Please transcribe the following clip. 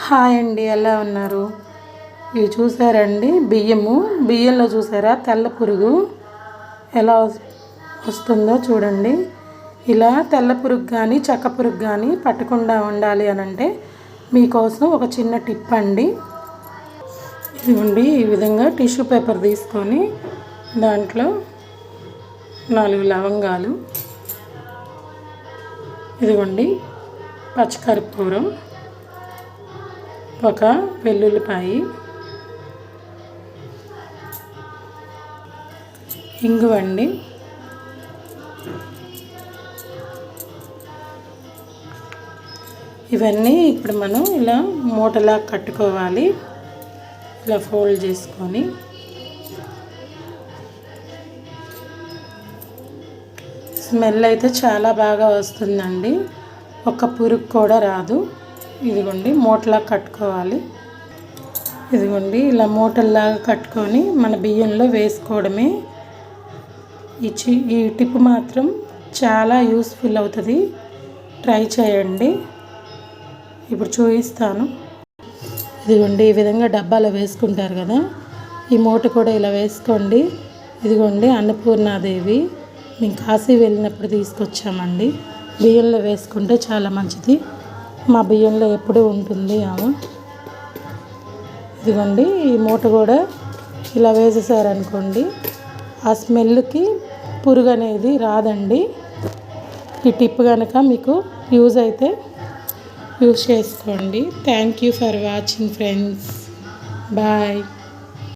Hi అండి, ఎలా ఉన్నారు? ఇవి చూసారండి, బియ్యంలో చూసారా తెల్ల పురుగు ఎలా వస్తుందో చూడండి. ఇలా తెల్ల పురుగు కానీ చెక్క పురుగు కానీ పట్టకుండా ఉండాలి అని అంటే మీకోసం ఒక చిన్న టిప్ అండి. ఇదిగోండి, ఈ విధంగా టిష్యూ పేపర్ తీసుకొని దాంట్లో 4 లవంగాలు, ఇదిగోండి పచ్చికర్పూరం, ఒక వెల్లుల్లిపాయి, ఇంగువ అండి, ఇవన్నీ ఇప్పుడు మనం ఇలా మూటలా కట్టుకోవాలి. ఇలా ఫోల్డ్ చేసుకొని స్మెల్ అయితే చాలా బాగా వస్తుందండి, ఒక్క పురుగు కూడా రాదు. ఇదిగోండి మూటలా కట్టుకోవాలి. ఇదిగోండి ఇలా మూటల్లాగా కట్టుకొని మన బియ్యంలో వేసుకోవడమే. ఈ టిప్ మాత్రం చాలా యూస్ఫుల్ అవుతుంది, ట్రై చేయండి. ఇప్పుడు చూపిస్తాను. ఇదిగోండి ఈ విధంగా డబ్బాలో వేసుకుంటారు కదా, ఈ మూట కూడా ఇలా వేసుకోండి. ఇదిగోండి అన్నపూర్ణాదేవి మేము కాశీ వెళ్ళినప్పుడు తీసుకొచ్చామండి. బియ్యంలో వేసుకుంటే చాలా మంచిది, మా బియ్యంలో ఎప్పుడూ ఉంటుంది ఆమె. ఇదిగోండి ఈ మూట కూడా ఇలా వేసేసారనుకోండి, ఆ స్మెల్కి పురుగు అనేది రాదండి. ఈ టిప్ కనుక మీకు యూజ్ అయితే యూజ్ చేసుకోండి. Thank you for watching friends, bye.